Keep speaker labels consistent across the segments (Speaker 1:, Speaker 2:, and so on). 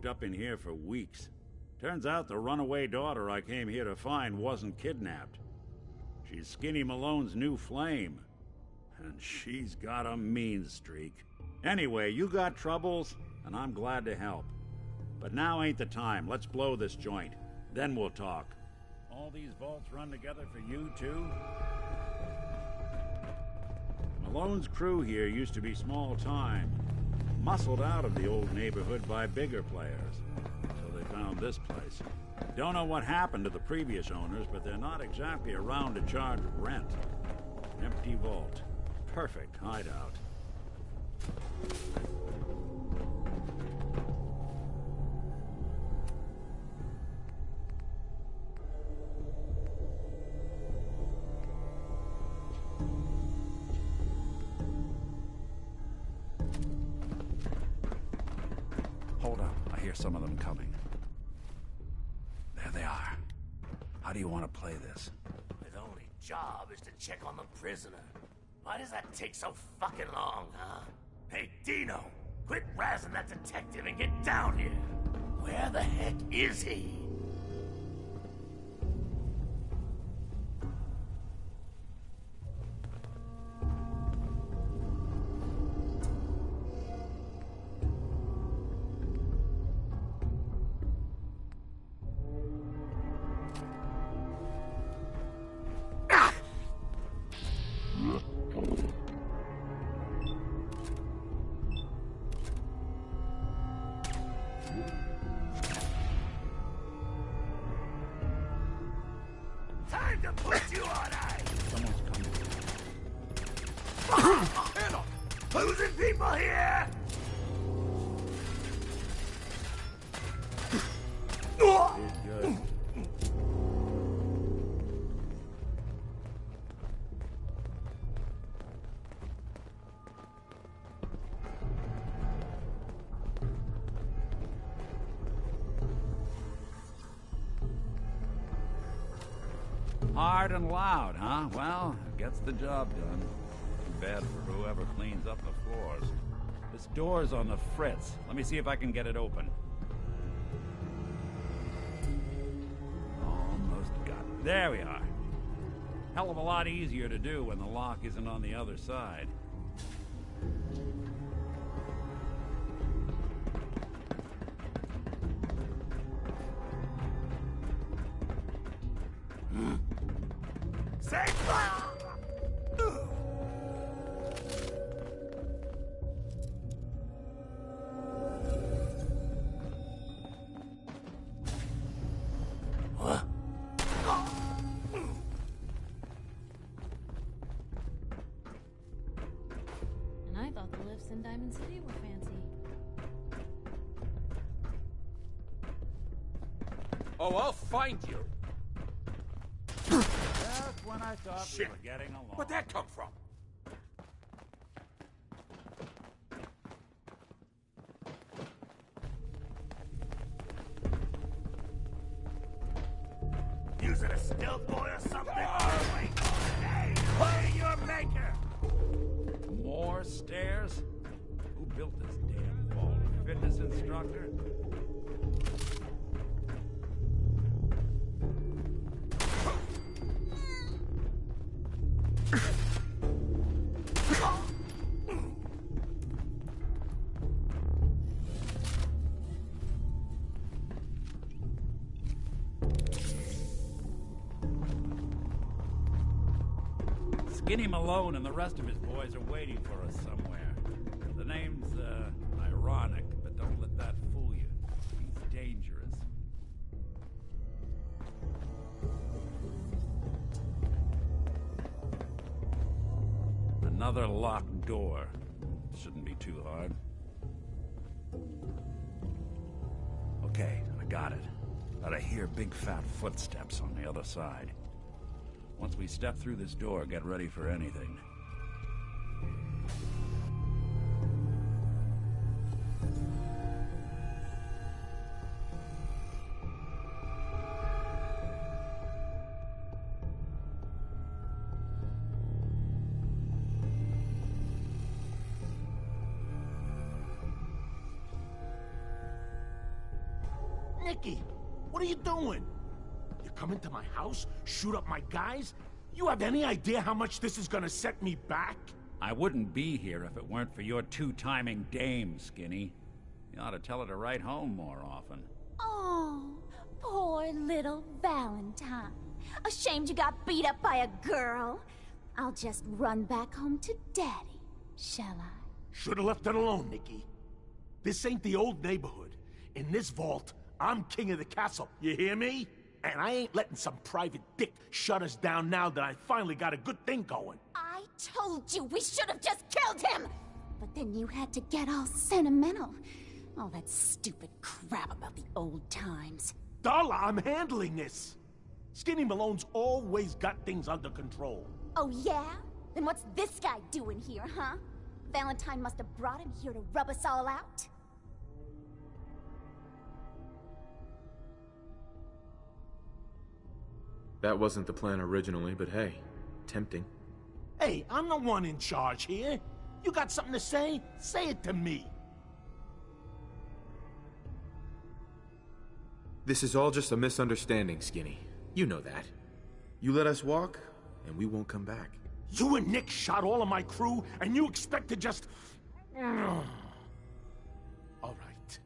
Speaker 1: cooped up in here for weeks. Turns out the runaway daughter I came here to find wasn't kidnapped. She's Skinny Malone's new flame. And she's got a mean streak. Anyway, you got troubles, and I'm glad to help. But now ain't the time. Let's blow this joint. Then we'll talk. All these vaults run together for you, too? Malone's crew here used to be small time. Muscled out of the old neighborhood by bigger players. So they found this place. Don't know what happened to the previous owners, but they're not exactly around to charge rent. Empty vault. Perfect hideout.
Speaker 2: Hold up, I hear some of them coming. There they are. How do you want to play this?
Speaker 3: His only job is to check on the prisoner. Why does that take so fucking long, huh? Hey, Dino, quit razzing that detective and get down here. Where the heck is he? Time to put you on ice!
Speaker 2: Someone's coming.
Speaker 3: Losing people here!
Speaker 1: Good. Hard and loud, huh? Well, it gets the job done. Too bad for whoever cleans up the floors. This door's on the fritz. Let me see if I can get it open. Almost got it. There we are. Hell of a lot easier to do when the lock isn't on the other side.
Speaker 3: Say What?
Speaker 4: And I thought the lifts in Diamond City were fancy.
Speaker 5: Oh, I'll find you.
Speaker 1: Just when I thought
Speaker 5: Shit.
Speaker 1: we were getting along.
Speaker 5: Where'd that come from?
Speaker 3: Using a stealth boy or something? Wait, hey, play your maker!
Speaker 1: More stairs? Who built this damn vault? A fitness instructor? Skinny Malone and the rest of his boys are waiting for us somewhere. The name's, ironic, but don't let that fool you. He's dangerous. Another locked door. Shouldn't be too hard. Okay, I got it. But I hear big fat footsteps on the other side. Once we step through this door, get ready for anything.
Speaker 6: Nicky, what are you doing? You come into my house, shoot up my guys? You have any idea how much this is gonna set me back?
Speaker 2: I wouldn't be here if it weren't for your two-timing dame, Skinny. You ought to tell her to write home more often.
Speaker 7: Oh, poor little Valentine. Ashamed you got beat up by a girl? I'll just run back home to Daddy, shall I?
Speaker 6: Should've left it alone, Nicky. This ain't the old neighborhood. In this vault, I'm king of the castle, you hear me? And I ain't letting some private dick shut us down now that I finally got a good thing going.
Speaker 7: I told you we should have just killed him! But then you had to get all sentimental. All that stupid crap about the old times.
Speaker 6: Darla, I'm handling this. Skinny Malone's always got things under control.
Speaker 7: Oh yeah? Then what's this guy doing here, huh? Valentine must have brought him here to rub us all out?
Speaker 8: That wasn't the plan originally, but hey, tempting.
Speaker 6: Hey, I'm the one in charge here. You got something to say? Say it to me.
Speaker 8: This is all just a misunderstanding, Skinny. You know that. You let us walk, and we won't come back.
Speaker 6: You and Nick shot all of my crew, and you expect to just... All right.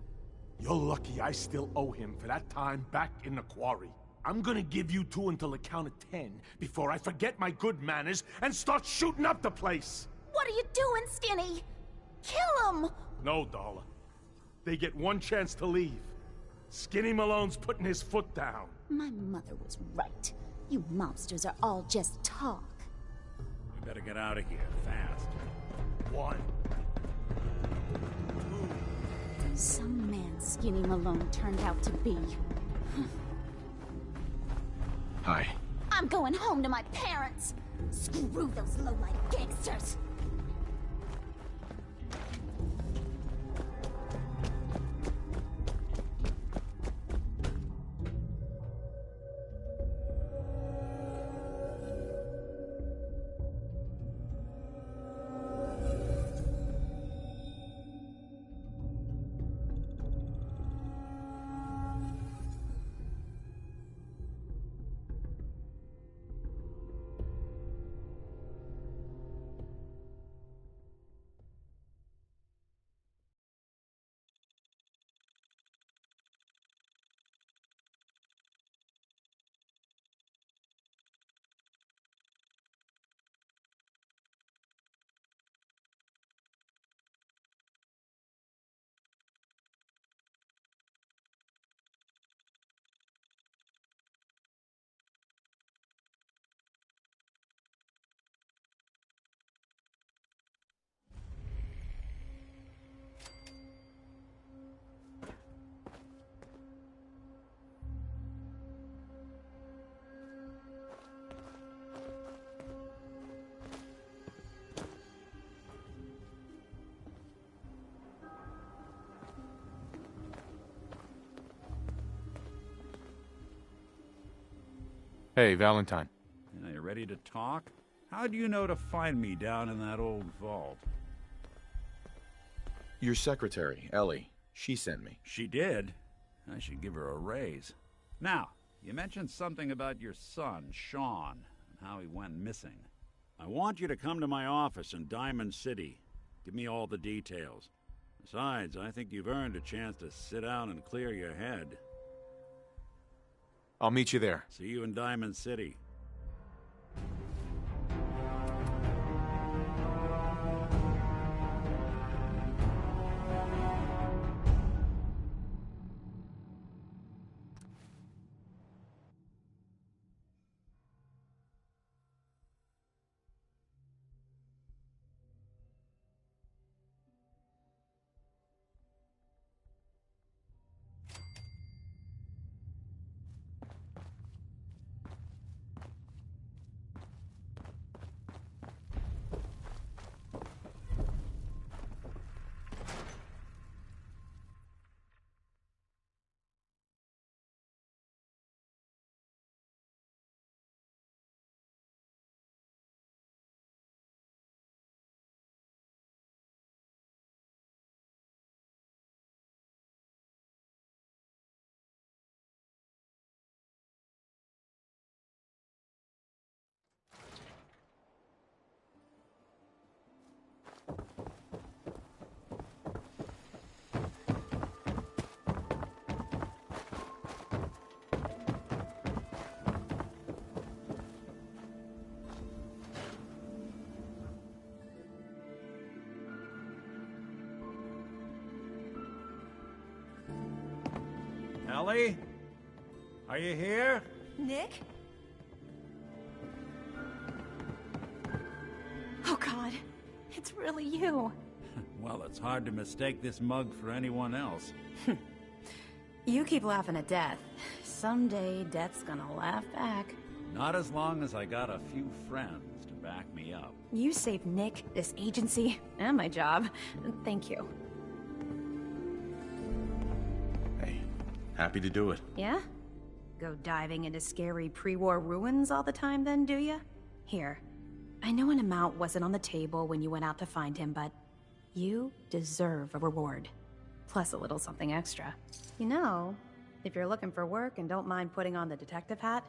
Speaker 6: You're lucky I still owe him for that time back in the quarry. I'm gonna give you two until the count of 10 before I forget my good manners and start shooting up the place.
Speaker 7: What are you doing, Skinny? Kill him!
Speaker 6: No, Darla. They get one chance to leave. Skinny Malone's putting his foot down.
Speaker 7: My mother was right. You mobsters are all just talk.
Speaker 2: We better get out of here, fast.
Speaker 6: 1, 2...
Speaker 7: Some man Skinny Malone turned out to be.
Speaker 8: Hi.
Speaker 7: I'm going home to my parents. Screw those low-life gangsters.
Speaker 8: Hey, Valentine.
Speaker 2: Are you ready to talk? How do you know to find me down in that old vault?
Speaker 8: Your secretary, Ellie. She sent me.
Speaker 2: She did? I should give her a raise. Now, you mentioned something about your son, Sean, and how he went missing.
Speaker 1: I want you to come to my office in Diamond City. Give me all the details. Besides, I think you've earned a chance to sit down and clear your head.
Speaker 8: I'll meet you there.
Speaker 1: See you in Diamond City. Ellie? Are you here?
Speaker 9: Nick? Oh God, it's really you.
Speaker 2: Well, it's hard to mistake this mug for anyone else.
Speaker 9: You keep laughing at death. Someday, death's gonna laugh back.
Speaker 2: Not as long as I got a few friends to back me up.
Speaker 9: You saved Nick, this agency, and my job. Thank you.
Speaker 8: Hey, happy to do it.
Speaker 9: Yeah? Go diving into scary pre-war ruins all the time then, do ya? Here, I know an amount wasn't on the table when you went out to find him, but you deserve a reward. Plus a little something extra. You know, if you're looking for work and don't mind putting on the detective hat,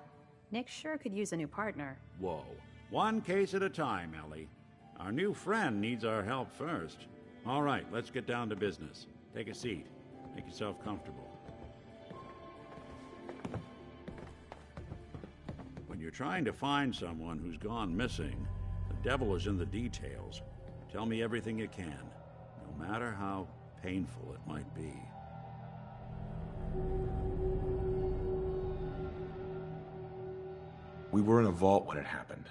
Speaker 9: Nick sure could use a new partner.
Speaker 1: Whoa. One case at a time, Ellie. Our new friend needs our help first. All right, let's get down to business. Take a seat. Make yourself comfortable. When you're trying to find someone who's gone missing, the devil is in the details. Tell me everything you can, no matter how painful it might be.
Speaker 8: We were in a vault when it happened.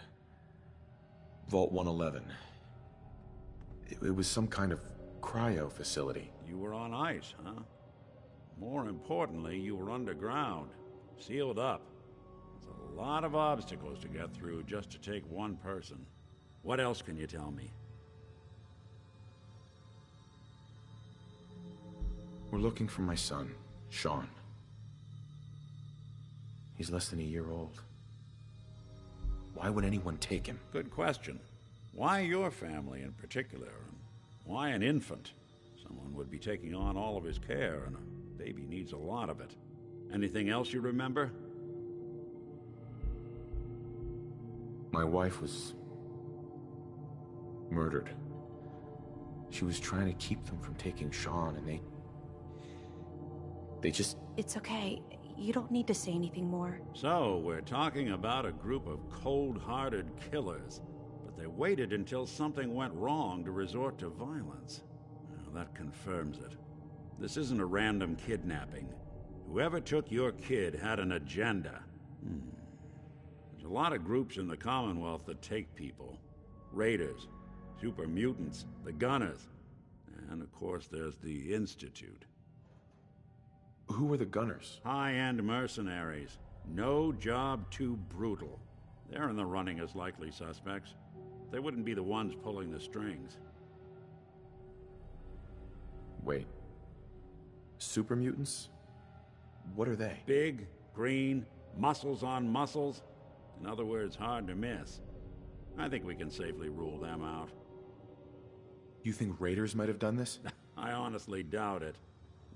Speaker 8: Vault 111. It was some kind of cryo facility.
Speaker 1: You were on ice, huh? More importantly, you were underground, sealed up. There's a lot of obstacles to get through just to take one person. What else can you tell me?
Speaker 8: We're looking for my son, Sean. He's less than a year old. Why would anyone take him?
Speaker 1: Good question. Why your family in particular? And why an infant? Someone would be taking on all of his care, and a baby needs a lot of it. Anything else you remember?
Speaker 8: My wife was murdered. She was trying to keep them from taking Sean, and they just...
Speaker 9: It's okay. You don't need to say anything more.
Speaker 1: So, we're talking about a group of cold-hearted killers, but they waited until something went wrong to resort to violence. Well, that confirms it. This isn't a random kidnapping. Whoever took your kid had an agenda. There's a lot of groups in the Commonwealth that take people. Raiders, super mutants, the Gunners, and of course there's the Institute.
Speaker 8: Who were the Gunners?
Speaker 1: High-end mercenaries. No job too brutal. They're in the running as likely suspects. They wouldn't be the ones pulling the strings.
Speaker 8: Wait. Super mutants? What are they?
Speaker 1: Big, green, muscles on muscles. In other words, hard to miss. I think we can safely rule them out.
Speaker 8: You think raiders might have done this?
Speaker 1: I honestly doubt it.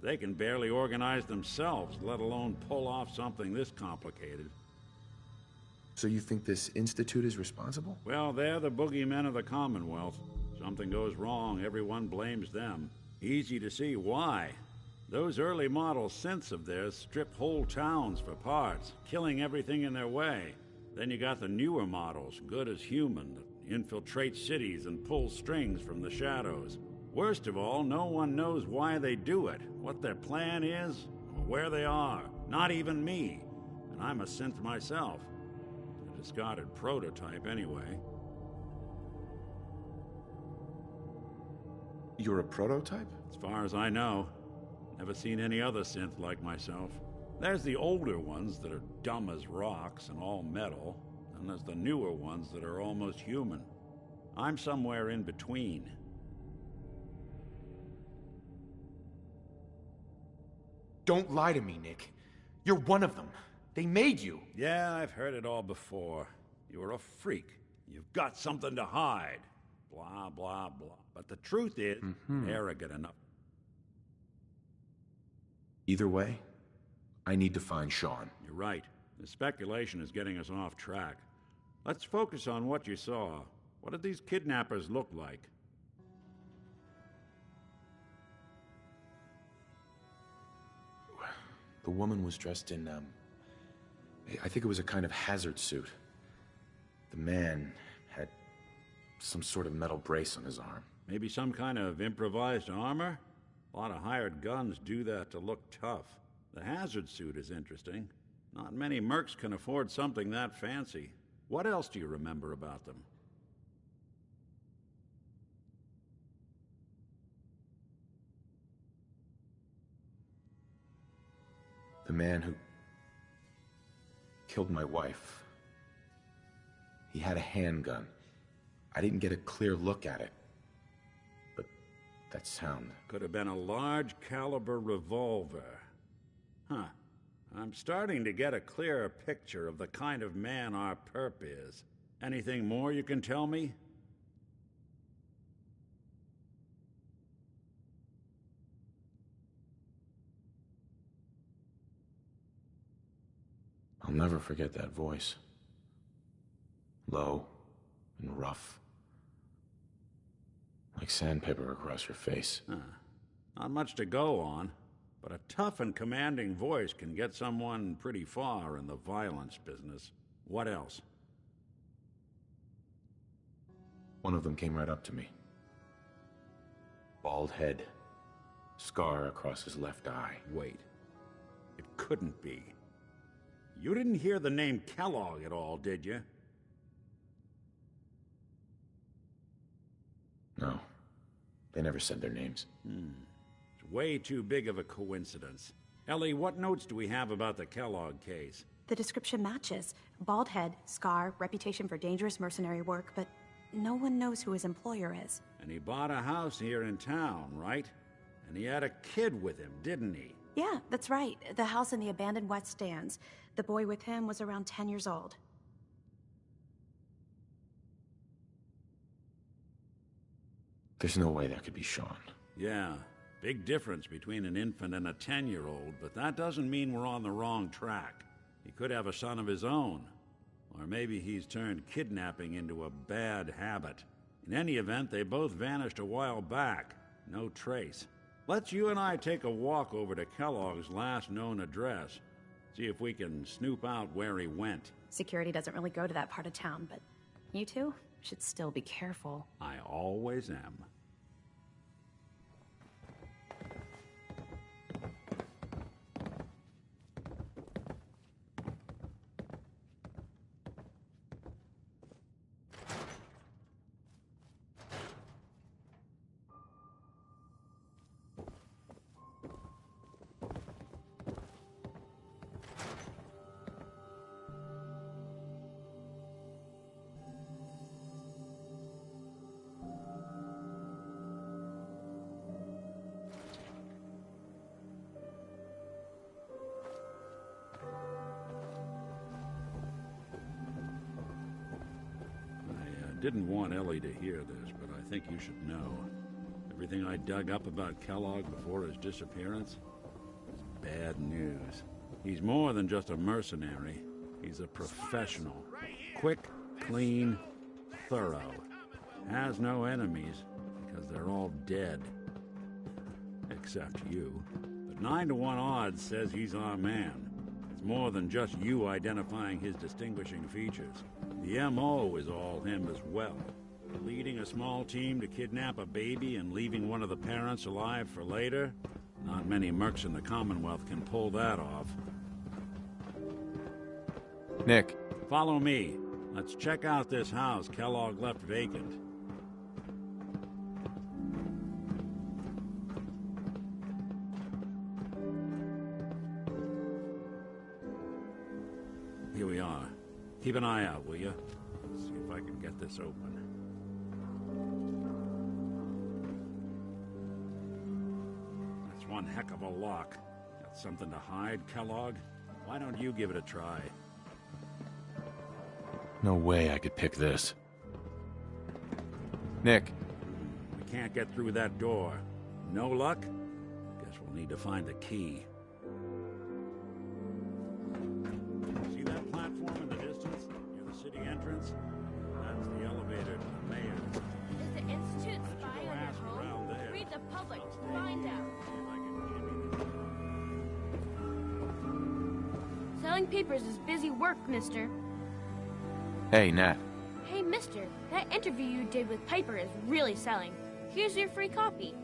Speaker 1: They can barely organize themselves, let alone pull off something this complicated.
Speaker 8: So you think this Institute is responsible?
Speaker 1: Well, they're the boogeymen of the Commonwealth. Something goes wrong, everyone blames them. Easy to see why. Those early model synths of theirs strip whole towns for parts, killing everything in their way. Then you got the newer models, good as human, that infiltrate cities and pull strings from the shadows. Worst of all, no one knows why they do it, what their plan is, or where they are. Not even me. And I'm a synth myself. A discarded prototype, anyway.
Speaker 8: You're a prototype?
Speaker 1: As far as I know. Never seen any other synth like myself. There's the older ones that are dumb as rocks and all metal, and there's the newer ones that are almost human. I'm somewhere in between.
Speaker 8: Don't lie to me, Nick. You're one of them. They made you.
Speaker 1: Yeah, I've heard it all before. You're a freak. You've got something to hide. Blah, blah, blah. But the truth is, arrogant enough.
Speaker 8: Either way, I need to find Sean.
Speaker 1: You're right. The speculation is getting us off track. Let's focus on what you saw. What did these kidnappers look like?
Speaker 8: The woman was dressed in, I think it was a kind of hazard suit. The man had some sort of metal brace on his arm.
Speaker 1: Maybe some kind of improvised armor? A lot of hired guns do that to look tough. The hazard suit is interesting. Not many mercs can afford something that fancy. What else do you remember about them?
Speaker 8: The man who killed my wife. He had a handgun. I didn't get a clear look at it. But that sound...
Speaker 1: Could have been a large caliber revolver. Huh. I'm starting to get a clearer picture of the kind of man our perp is. Anything more you can tell me?
Speaker 8: I'll never forget that voice. Low and rough. Like sandpaper across your face.
Speaker 1: Not much to go on, but a tough and commanding voice can get someone pretty far in the violence business. What else?
Speaker 8: One of them came right up to me. Bald head. Scar across his left eye.
Speaker 1: Wait. It couldn't be. You didn't hear the name Kellogg at all, did you?
Speaker 8: No. They never said their names.
Speaker 1: It's way too big of a coincidence. Ellie, what notes do we have about the Kellogg case?
Speaker 9: The description matches. Bald head, scar, reputation for dangerous mercenary work, but no one knows who his employer is.
Speaker 1: And he bought a house here in town, right? And he had a kid with him, didn't he?
Speaker 9: Yeah, that's right. The house in the abandoned West Stands. The boy with him was around 10 years old.
Speaker 8: There's no way that could be Sean.
Speaker 1: Yeah, big difference between an infant and a 10-year-old, but that doesn't mean we're on the wrong track. He could have a son of his own. Or maybe he's turned kidnapping into a bad habit. In any event, they both vanished a while back. No trace. Let's you and I take a walk over to Kellogg's last known address. See if we can snoop out where he went.
Speaker 9: Security doesn't really go to that part of town, but you two should still be careful.
Speaker 1: I always am. Didn't want Ellie to hear this, but I think you should know. Everything I dug up about Kellogg before his disappearance is bad news. He's more than just a mercenary. He's a professional. Quick, clean, thorough. Has no enemies, because they're all dead. Except you. But 9-to-1 odds says he's our man. It's more than just you identifying his distinguishing features. The M.O. is all him as well. Leading a small team to kidnap a baby and leaving one of the parents alive for later? Not many mercs in the Commonwealth can pull that off.
Speaker 8: Nick.
Speaker 1: Follow me. Let's check out this house Kellogg left vacant. Here we are. Keep an eye out, will you? Let's see if I can get this open. That's one heck of a lock. Got something to hide, Kellogg? Why don't you give it a try?
Speaker 8: No way I could pick this. Nick.
Speaker 1: We can't get through that door. No luck? Guess we'll need to find the key. See that platform in the distance? Near the city entrance? That's the elevator to the mayor's.
Speaker 4: Is the Institute spy on
Speaker 1: ask
Speaker 4: your
Speaker 1: around
Speaker 4: home?
Speaker 1: there.
Speaker 4: Read the public to find out.
Speaker 1: See if I can jimmy this.
Speaker 4: Selling papers is busy work, mister.
Speaker 8: Hey, Nat.
Speaker 4: Hey, mister, that interview you did with Piper is really selling. Here's your free copy.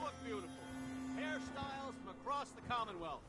Speaker 10: look beautiful. Hairstyles from across the Commonwealth.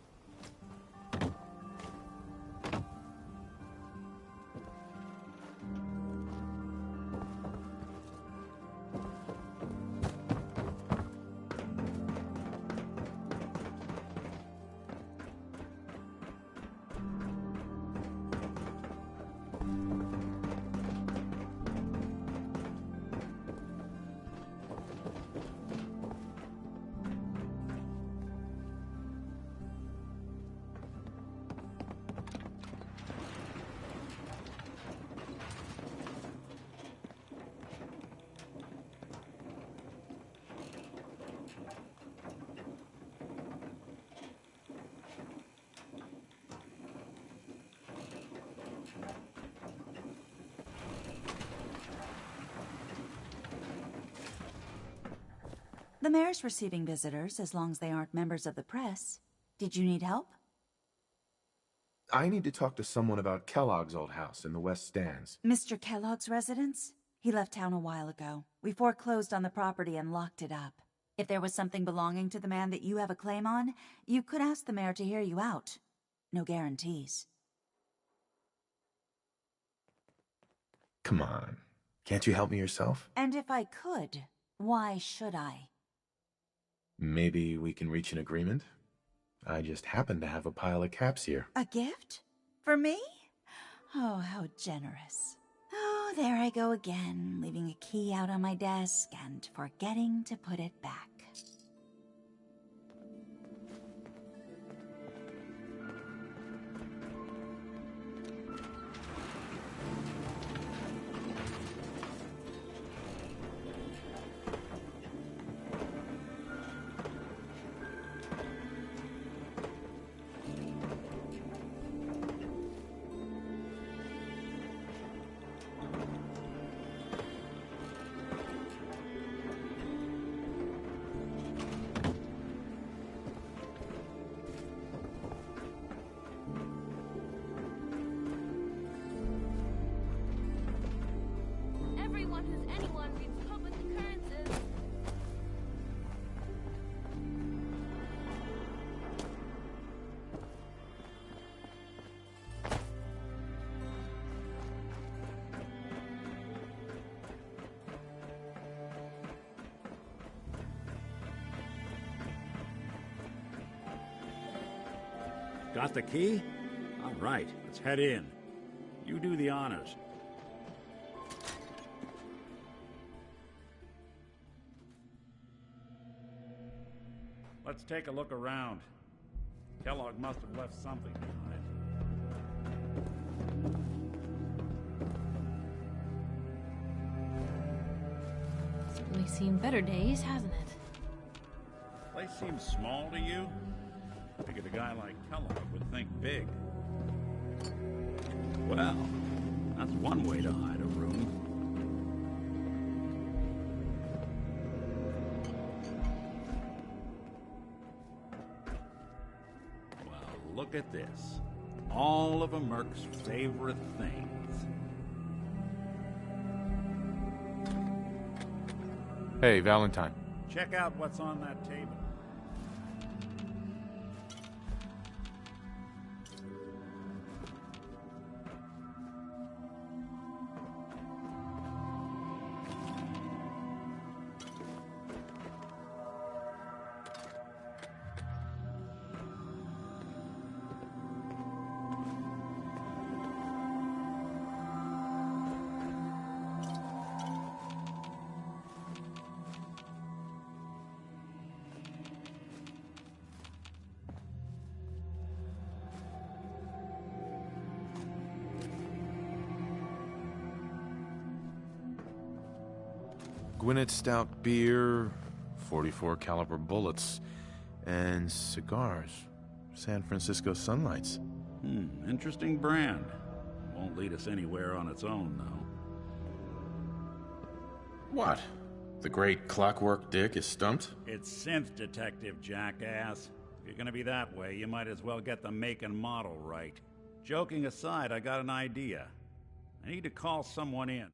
Speaker 11: The mayor's receiving visitors as long as they aren't members of the press. Did you need help?
Speaker 8: I need to talk to someone about Kellogg's old house in the West Stands.
Speaker 11: Mr. Kellogg's residence? He left town a while ago. We foreclosed on the property and locked it up. If there was something belonging to the man that you have a claim on, you could ask the mayor to hear you out. No guarantees.
Speaker 8: Come on. Can't you help me yourself?
Speaker 11: And if I could, why should I?
Speaker 8: Maybe we can reach an agreement? I just happen to have a pile of caps here.
Speaker 11: A gift? For me? Oh, how generous. Oh, there I go again, leaving a key out on my desk and forgetting to put it back.
Speaker 4: Everyone who's anyone reads public occurrences.
Speaker 1: Got the key? All right, let's head in. You do the honors. Let's take a look around. Kellogg must have left something behind.
Speaker 4: Certainly seen better days, hasn't it?
Speaker 1: Place seems small to you? Figured a guy like Kellogg would think big. Well, that's one way to hide a room. Well, look at this. All of a Merc's favorite things.
Speaker 8: Hey, Valentine.
Speaker 1: Check out what's on that table.
Speaker 8: Gwinnett Stout beer, 44 caliber bullets, and cigars. San Francisco Sunlights.
Speaker 1: Interesting brand. Won't lead us anywhere on its own, though.
Speaker 8: What? The great Clockwork Dick is stumped?
Speaker 1: It's synth detective, jackass. If you're gonna be that way, you might as well get the make and model right. Joking aside, I got an idea. I need to call someone in.